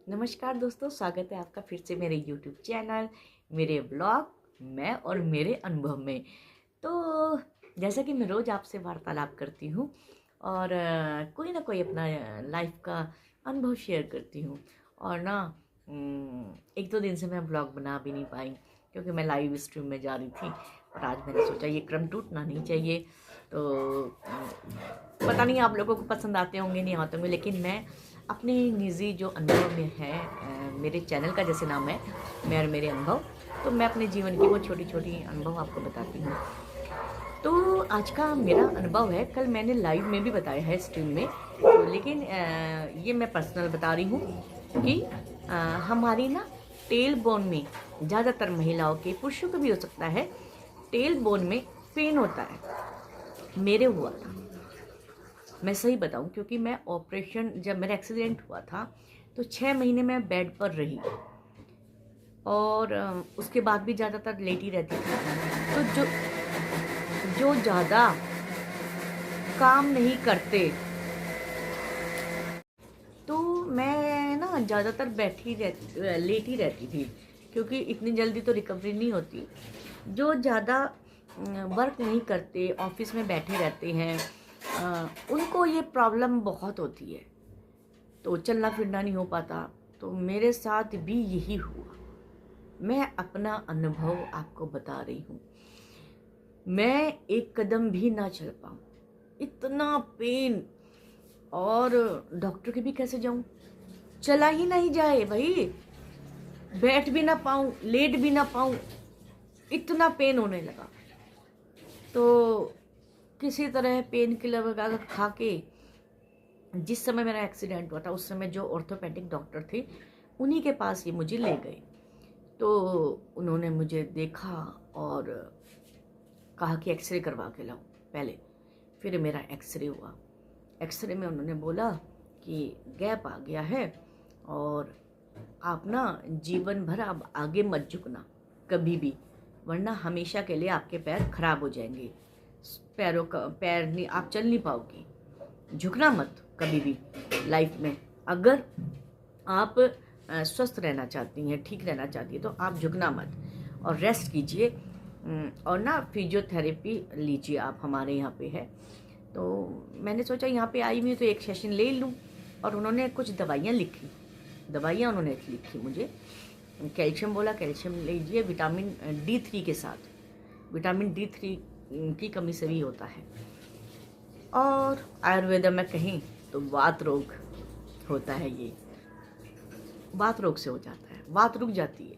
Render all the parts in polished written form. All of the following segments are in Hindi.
नमस्कार दोस्तों, स्वागत है आपका फिर से मेरे YouTube चैनल, मेरे ब्लॉग मैं और मेरे अनुभव में। तो जैसा कि मैं रोज़ आपसे वार्तालाप करती हूँ और कोई ना कोई अपना लाइफ का अनुभव शेयर करती हूँ। और ना एक दो दिन से मैं ब्लॉग बना भी नहीं पाई क्योंकि मैं लाइव स्ट्रीम में जा रही थी। और आज मैंने सोचा ये क्रम टूटना नहीं चाहिए। तो पता नहीं आप लोगों को पसंद आते होंगे नहीं आते होंगे, लेकिन मैं अपने निजी जो अनुभव में है, मेरे चैनल का जैसे नाम है मैं और मेरे अनुभव, तो मैं अपने जीवन की वो छोटी छोटी अनुभव आपको बताती हूँ। तो आज का मेरा अनुभव है, कल मैंने लाइव में भी बताया है स्ट्रीम में, तो लेकिन ये मैं पर्सनल बता रही हूँ कि हमारी ना टेल बोन में, ज़्यादातर महिलाओं के, पुरुषों को भी हो सकता है, टेल बोन में पेन होता है। मेरे हुआ था, मैं सही बताऊं, क्योंकि मैं ऑपरेशन, जब मेरा एक्सीडेंट हुआ था तो 6 महीने मैं बेड पर रही और उसके बाद भी ज़्यादातर लेटी रहती थी। तो जो ज़्यादा काम नहीं करते, तो मैं ना ज़्यादातर लेटी रहती थी, क्योंकि इतनी जल्दी तो रिकवरी नहीं होती। जो ज़्यादा वर्क नहीं करते, ऑफिस में बैठे रहते हैं, उनको ये प्रॉब्लम बहुत होती है, तो चलना फिरना नहीं हो पाता। तो मेरे साथ भी यही हुआ। मैं अपना अनुभव आपको बता रही हूँ। मैं एक कदम भी ना चल पाऊँ, इतना पेन, और डॉक्टर के भी कैसे जाऊँ, चला ही नहीं जाए भाई, बैठ भी ना पाऊँ, लेट भी ना पाऊँ, इतना पेन होने लगा। तो किसी तरह पेन किलर वगैरह खा के, जिस समय मेरा एक्सीडेंट हुआ था उस समय जो ऑर्थोपेडिक डॉक्टर थे उन्हीं के पास ये मुझे ले गए। तो उन्होंने मुझे देखा और कहा कि एक्सरे करवा के लाओ पहले। फिर मेरा एक्सरे हुआ। एक्सरे में उन्होंने बोला कि गैप आ गया है और आप ना जीवन भर अब आगे मत झुकना कभी भी, वरना हमेशा के लिए आपके पैर खराब हो जाएंगे, पैर नहीं, आप चल नहीं पाओगे। झुकना मत कभी भी लाइफ में। अगर आप स्वस्थ रहना चाहती हैं, ठीक रहना चाहती है, तो आप झुकना मत और रेस्ट कीजिए। और ना फिजियोथेरेपी लीजिए, आप हमारे यहाँ पे है। तो मैंने सोचा यहाँ पे आई हुई तो एक सेशन ले लूँ। और उन्होंने कुछ दवाइयाँ उन्होंने लिखी मुझे। कैल्शियम बोला, कैल्शियम लीजिए विटामिन D3 के साथ। विटामिन D3 की कमी से भी होता है। और आयुर्वेद में कहीं तो वात रोग होता है, ये वात रोग से हो जाता है, वात रुक जाती है।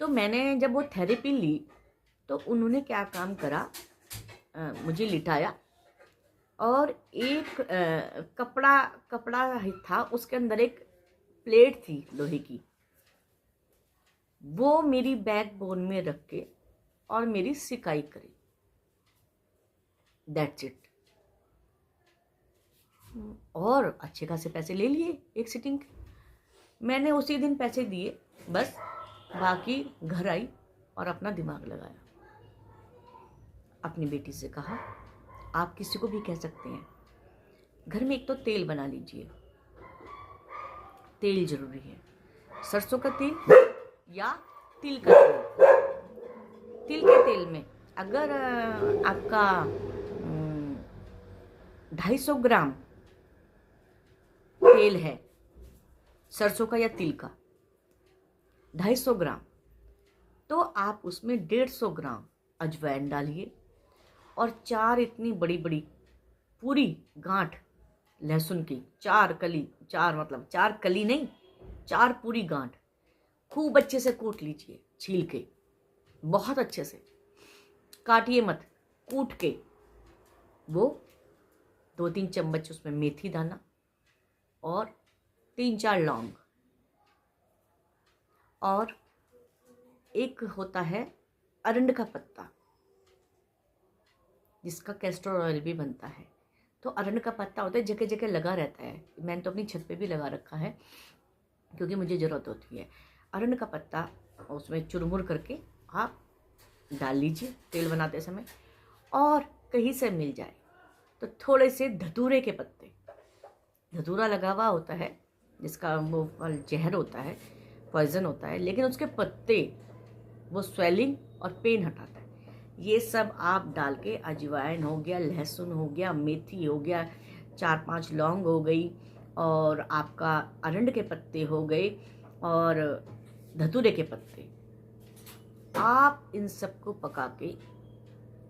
तो मैंने जब वो थेरेपी ली तो उन्होंने क्या काम करा, मुझे लिटाया और एक कपड़ा था, उसके अंदर एक प्लेट थी लोहे की, वो मेरी बैकबोन में रख के और मेरी सिकाई करी। That's it. और अच्छे खासे पैसे ले लिए एक सिटिंग के। मैंने उसी दिन पैसे दिए बस, बाकी घर आई और अपना दिमाग लगाया। अपनी बेटी से कहा, आप किसी को भी कह सकते हैं, घर में एक तो तेल बना लीजिए, तेल जरूरी है, सरसों का तेल या तिल का तेल। तिल के तेल में अगर आपका 250 ग्राम तेल है, सरसों का या तिल का 250 ग्राम, तो आप उसमें 150 ग्राम अजवाइन डालिए और 4 इतनी बड़ी बड़ी पूरी गांठ लहसुन की, 4 कली, 4 मतलब 4 कली नहीं, 4 पूरी गांठ खूब अच्छे से कूट लीजिए, छील के, बहुत अच्छे से काटिए मत, कूट के। वो 2-3 चम्मच उसमें मेथी दाना और 3-4 लौंग, और एक होता है अरंड का पत्ता जिसका कैस्टर ऑयल भी बनता है। तो अरंड का पत्ता होता है, जगह जगह लगा रहता है, मैंने तो अपनी छत पे भी लगा रखा है क्योंकि मुझे ज़रूरत होती है। अरंड का पत्ता उसमें चुरमुर करके आप डाल लीजिए तेल बनाते समय। और कहीं से मिल जाए तो थोड़े से धतूरे के पत्ते, धतूरा लगा हुआ होता है जिसका वो फल जहर होता है, पॉइजन होता है, लेकिन उसके पत्ते वो स्वेलिंग और पेन हटाता है। ये सब आप डाल के, अजवाइन हो गया, लहसुन हो गया, मेथी हो गया, 4-5 लौंग हो गई, और आपका अरंड के पत्ते हो गए, और धतूरे के पत्ते, आप इन सबको पका के,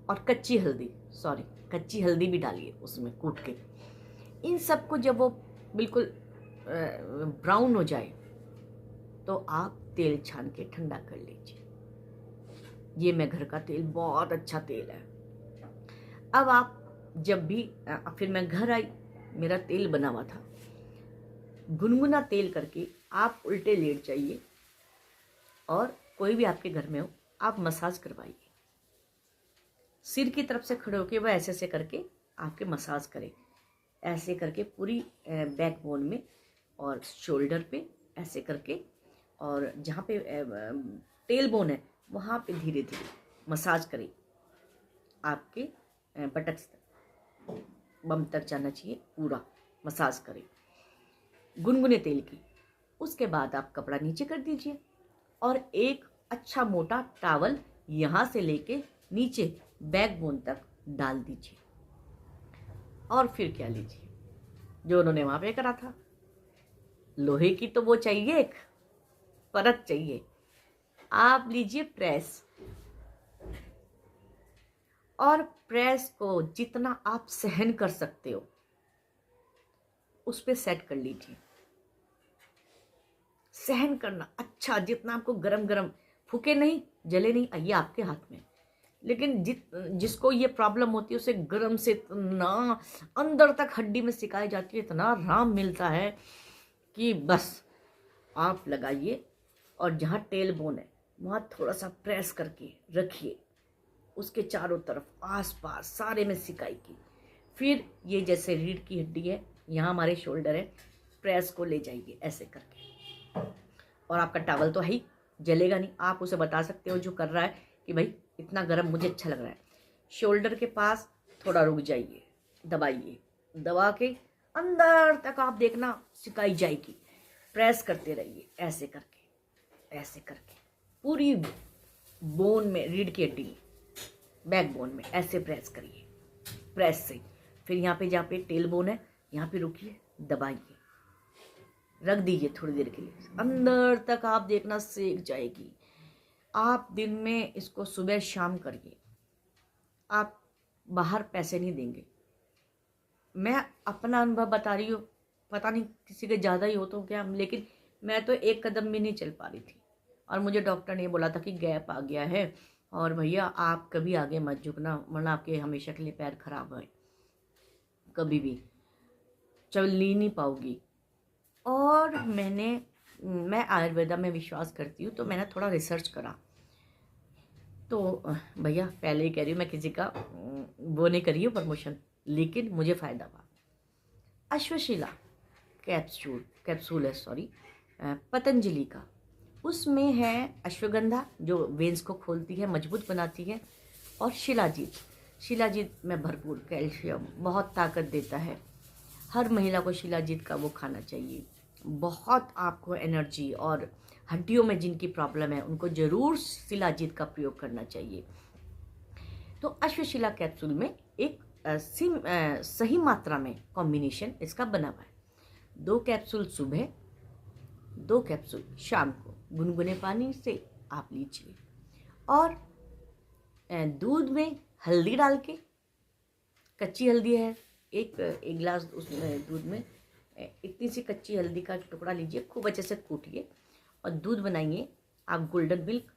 और कच्ची हल्दी भी डालिए उसमें कूट के। इन सबको जब वो बिल्कुल ब्राउन हो जाए तो आप तेल छान के ठंडा कर लीजिए। ये मैं घर का तेल, बहुत अच्छा तेल है। अब आप जब भी फिर मैं घर आई, मेरा तेल बना हुआ था, गुनगुना तेल करके आप उल्टे लेट जाइए, और कोई भी आपके घर में हो, आप मसाज करवाइए। सिर की तरफ से खड़े होके वह ऐसे ऐसे करके आपके मसाज करें, ऐसे करके पूरी बैकबोन में और शोल्डर पे ऐसे करके, और जहाँ पे टेल बोन है वहाँ पे धीरे धीरे मसाज करें। आपके बटक्स तक, बम तक जाना चाहिए, पूरा मसाज करें गुनगुने तेल की। उसके बाद आप कपड़ा नीचे कर दीजिए, और एक अच्छा मोटा टॉवल यहाँ से लेके नीचे बैकबोन तक डाल दीजिए। और फिर क्या लीजिए, जो उन्होंने वहाँ पे करा था, लोहे की तो वो चाहिए, एक परत चाहिए, आप लीजिए प्रेस, और प्रेस को जितना आप सहन कर सकते हो उस पे सेट कर लीजिए। सहन करना अच्छा, जितना आपको गरम गरम, फूके नहीं, जले नहीं, ये आपके हाथ में। लेकिन जिसको ये प्रॉब्लम होती है उसे गरम से इतना अंदर तक हड्डी में सिकाई जाती है, इतना आराम मिलता है कि बस आप लगाइए, और जहाँ टेल बोन है वहाँ थोड़ा सा प्रेस करके रखिए, उसके चारों तरफ आसपास सारे में सिकाई की। फिर ये जैसे रीढ़ की हड्डी है, यहाँ हमारे शोल्डर है, प्रेस को ले जाइए ऐसे करके। और आपका टॉवल तो है ही, जलेगा नहीं। आप उसे बता सकते हो जो कर रहा है कि भाई इतना गर्म मुझे अच्छा लग रहा है। शोल्डर के पास थोड़ा रुक जाइए, दबाइए, दबा के अंदर तक आप देखना सिकाई जाएगी। प्रेस करते रहिए ऐसे करके, ऐसे करके पूरी बोन में, रीढ़ की हड्डी, बैक बोन में ऐसे प्रेस करिए, प्रेस से। फिर यहाँ पे जहाँ पे टेल बोन है यहाँ पे रुकिए, दबाइए, रख दीजिए थोड़ी देर के लिए, अंदर तक आप देखना सेक जाएगी। आप दिन में इसको सुबह शाम करिए, आप बाहर पैसे नहीं देंगे। मैं अपना अनुभव बता रही हूँ, पता नहीं किसी के ज़्यादा ही हो तो क्या, लेकिन मैं तो एक कदम भी नहीं चल पा रही थी, और मुझे डॉक्टर ने बोला था कि गैप आ गया है, और भैया आप कभी आगे मत झुकना वरना आपके हमेशा के लिए पैर खराब है, कभी भी चल ली नहीं पाओगी। और मैं आयुर्वेदा में विश्वास करती हूँ, तो मैंने थोड़ा रिसर्च करा। तो भैया पहले ही कह रही हूँ, मैं किसी का वो नहीं करी हूँ प्रमोशन, लेकिन मुझे फ़ायदा हुआ। अश्वशिला कैप्सूल है, सॉरी, पतंजलि का, उसमें है अश्वगंधा जो वेन्स को खोलती है, मजबूत बनाती है, और शिलाजीत में भरपूर कैल्शियम, बहुत ताकत देता है। हर महिला को शिलाजीत का वो खाना चाहिए, बहुत आपको एनर्जी, और हड्डियों में जिनकी प्रॉब्लम है उनको ज़रूर शिलाजीत का प्रयोग करना चाहिए। तो अश्वशिला कैप्सूल में एक सही मात्रा में कॉम्बिनेशन इसका बना हुआ है। 2 कैप्सूल सुबह, 2 कैप्सूल शाम को गुनगुने पानी से आप लीजिए, और दूध में हल्दी डाल के, कच्ची हल्दी है, एक गिलास उसमें दूध में इतनी सी कच्ची हल्दी का टुकड़ा लीजिए, खूब अच्छे से कूटिए, और दूध बनाइए आप गोल्डन मिल्क,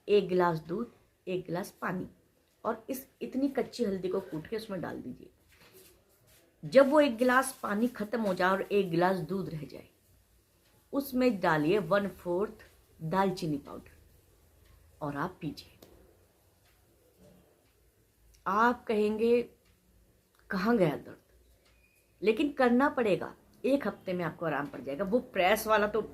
1 गिलास दूध, 1 गिलास पानी, और इतनी कच्ची हल्दी को कूट के उसमें डाल दीजिए। जब वो 1 गिलास पानी खत्म हो जाए और 1 गिलास दूध रह जाए, उसमें डालिए 1/4 दालचीनी पाउडर, और आप पीजिए। आप कहेंगे कहाँ गया दर्द, लेकिन करना पड़ेगा, 1 हफ्ते में आपको आराम पड़ जाएगा। वो प्रेस वाला तो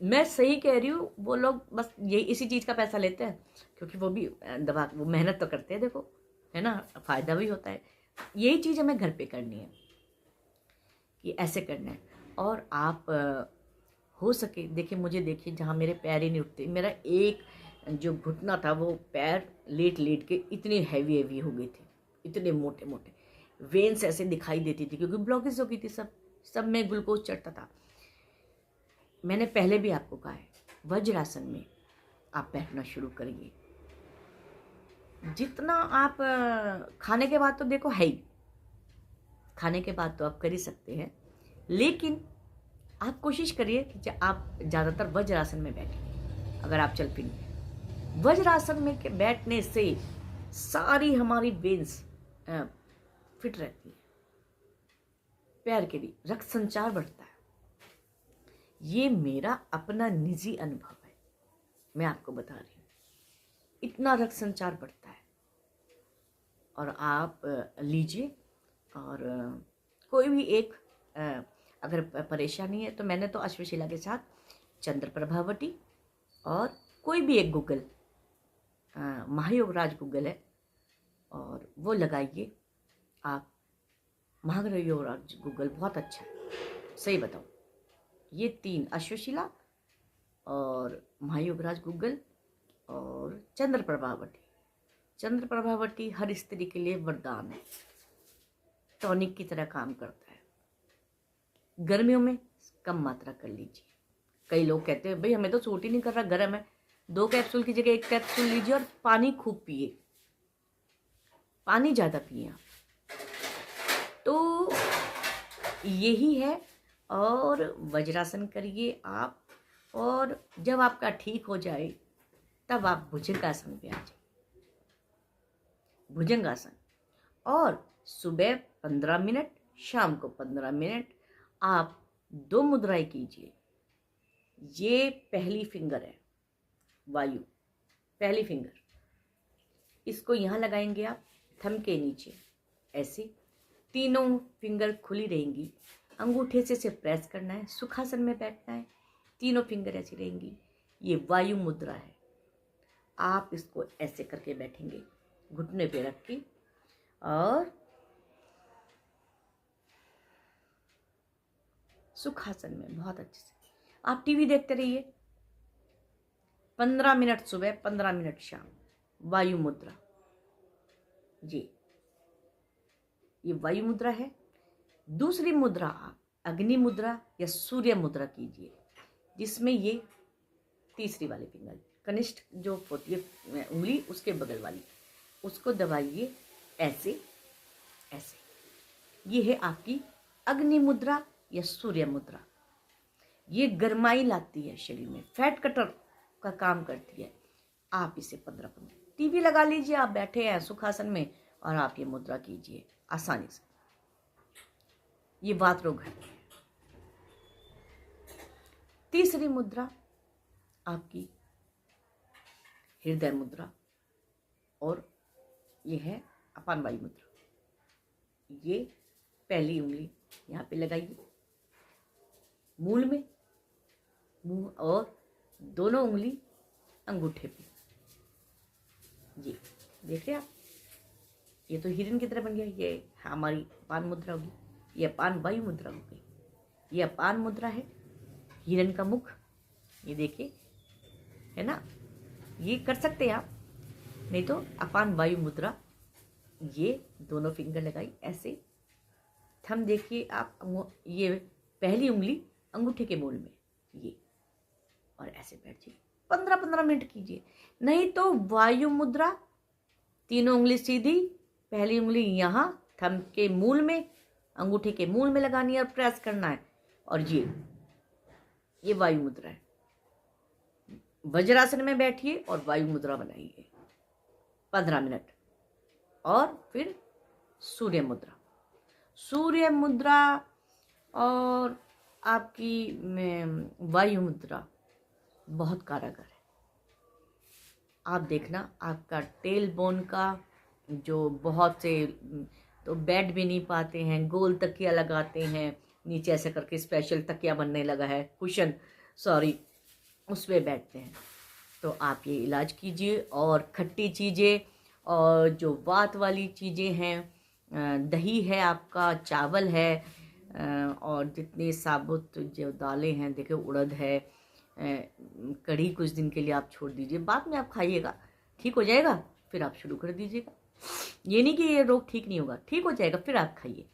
मैं सही कह रही हूँ, वो लोग बस यही इसी चीज़ का पैसा लेते हैं, क्योंकि वो भी दवा, वो मेहनत तो करते हैं, देखो है ना, फ़ायदा भी होता है। यही चीज़ हमें घर पे करनी है कि ऐसे करना है। और आप हो सके देखिए, मुझे देखिए जहाँ मेरे पैर ही नहीं उठते, मेरा एक जो घुटना था वो पैर लेट लेट के इतने हैवी हैवी हो गए थे, इतने मोटे मोटे वेन्स ऐसे दिखाई देती थी क्योंकि ब्लॉकेज हो गई थी, सब में ग्लूकोज चढ़ता था। मैंने पहले भी आपको कहा है, वज्रासन में आप बैठना शुरू करिए। जितना आप खाने के बाद तो देखो है ही, खाने के बाद तो आप कर ही सकते हैं, लेकिन आप कोशिश करिए कि आप ज़्यादातर वज्रासन में बैठिए। अगर आप चल फिर वज्रासन में बैठने से सारी हमारी वेन्स फिट रहती है, पैर के भी रक्त संचार बढ़ता है। ये मेरा अपना निजी अनुभव है, मैं आपको बता रही हूँ, इतना रक्त संचार बढ़ता है। और आप लीजिए, और कोई भी एक अगर परेशानी है तो मैंने तो अश्वशिला के साथ चंद्र प्रभावती और कोई भी एक गूगल, महायोगराज गूगल है, और वो लगाइए आप। महायोगराज गूगल बहुत अच्छा है, सही बताऊँ, ये 3 अश्वशिला और महायोगराज गूगल और चंद्र प्रभावती। चंद्र प्रभावती हर स्त्री के लिए वरदान है, टॉनिक की तरह काम करता है। गर्मियों में कम मात्रा कर लीजिए। कई लोग कहते हैं भाई हमें तो सूट ही नहीं कर रहा, गर्म है, 2 कैप्सूल की जगह 1 कैप्सूल लीजिए और पानी खूब पिए, पानी ज़्यादा पिए आप। तो यही है, और वज्रासन करिए आप, और जब आपका ठीक हो जाए तब आप भुजंगासन पे आ जाइए। भुजंगासन, और सुबह 15 मिनट, शाम को 15 मिनट आप 2 मुद्राएं कीजिए। ये पहली फिंगर है, वायु पहली फिंगर, इसको यहाँ लगाएंगे आप थंब के नीचे, ऐसे 3 फिंगर खुली रहेंगी, अंगूठे से प्रेस करना है, सुखासन में बैठना है, 3 फिंगर ऐसी रहेंगी। ये वायु मुद्रा है। आप इसको ऐसे करके बैठेंगे, घुटने पे रख के, और सुखासन में बहुत अच्छे से आप टीवी देखते रहिए। 15 मिनट सुबह, 15 मिनट शाम, वायु मुद्रा जी, ये वायु मुद्रा है। दूसरी मुद्रा आप अग्नि मुद्रा या सूर्य मुद्रा कीजिए, जिसमें ये तीसरी वाली फिंगर, कनिष्ठ जो होती है उंगली, उसके बगल वाली, उसको दबाइए ऐसे ऐसे। ये है आपकी अग्नि मुद्रा या सूर्य मुद्रा। ये गर्माई लाती है शरीर में, फैट कटर का काम करती है। आप इसे 15-15 टीवी लगा लीजिए, आप बैठे हैं सुखासन में, और आप ये मुद्रा कीजिए आसानी से। ये वात रोग है। तीसरी मुद्रा आपकी हृदय मुद्रा, और ये है अपान वायु मुद्रा। ये पहली उंगली यहाँ पे लगाइए मूल में, मुंह, और दोनों उंगली अंगूठे पे। जी देख रहे हैं आप, ये तो हिरन की तरह बन गया। ये हमारी अपान मुद्रा होगी, ये अपान वायु मुद्रा हो गई। ये अपान मुद्रा है, हिरन का मुख, ये देखिए, है ना, ये कर सकते हैं आप। नहीं तो अपान वायु मुद्रा, ये दोनों फिंगर लगाई ऐसे, थंब देखिए आप, ये पहली उंगली अंगूठे के मूल में, ये, और ऐसे बैठिए 15-15 मिनट कीजिए। नहीं तो वायु मुद्रा, 3 उंगली सीधी, पहली उंगली यहाँ थंब के मूल में, अंगूठे के मूल में लगानी है और प्रेस करना है, और ये वायु मुद्रा है। वज्रासन में बैठिए और वायु मुद्रा बनाइए 15 मिनट, और फिर सूर्य मुद्रा। सूर्य मुद्रा और आपकी वायु मुद्रा बहुत कारगर है। आप देखना, आपका टेल बोन का जो बहुत से तो बैठ भी नहीं पाते हैं, गोल तकिया लगाते हैं, नीचे ऐसे करके स्पेशल तकिया बनने लगा है, कुशन, सॉरी, उस पर बैठते हैं। तो आप ये इलाज कीजिए। और खट्टी चीज़ें और जो वात वाली चीज़ें हैं, दही है आपका, चावल है, और जितने साबुत जो दालें हैं, देखिए उड़द है, कढ़ी कुछ दिन के लिए आप छोड़ दीजिए, बाद में आप खाइएगा, ठीक हो जाएगा, फिर आप शुरू कर दीजिएगा। ये नहीं कि ये रोग ठीक नहीं होगा, ठीक हो जाएगा, फिर आप खाइए।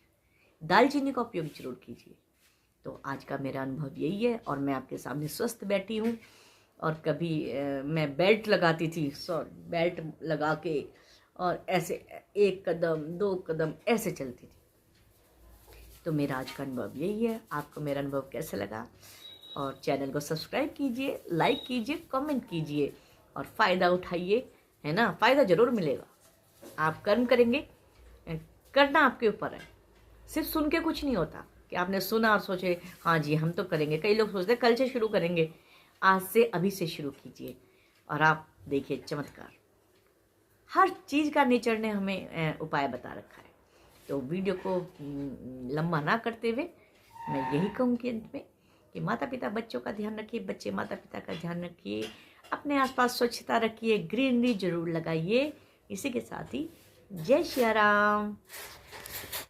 दालचीनी का उपयोग जरूर कीजिए। तो आज का मेरा अनुभव यही है, और मैं आपके सामने स्वस्थ बैठी हूँ। और कभी मैं बेल्ट लगाती थी, बेल्ट लगा के और ऐसे 1 कदम 2 कदम ऐसे चलती थी। तो मेरा आज का अनुभव यही है। आपको मेरा अनुभव कैसा लगा? और चैनल को सब्सक्राइब कीजिए, लाइक कीजिए, कमेंट कीजिए और फ़ायदा उठाइए, है ना। फ़ायदा ज़रूर मिलेगा। आप कर्म करेंगे, करना आपके ऊपर है। सिर्फ सुन के कुछ नहीं होता कि आपने सुना और सोचे हाँ जी हम तो करेंगे। कई लोग सोचते हैं कल से शुरू करेंगे। आज से, अभी से शुरू कीजिए और आप देखिए चमत्कार। हर चीज़ का नेचर ने हमें उपाय बता रखा है। तो वीडियो को लंबा ना करते हुए मैं यही कहूँगी अंत में कि माता पिता बच्चों का ध्यान रखिए, बच्चे माता पिता का ध्यान रखिए, अपने आसपास स्वच्छता रखिए, ग्रीनरी जरूर लगाइए। इसी के साथ ही जय श्री राम।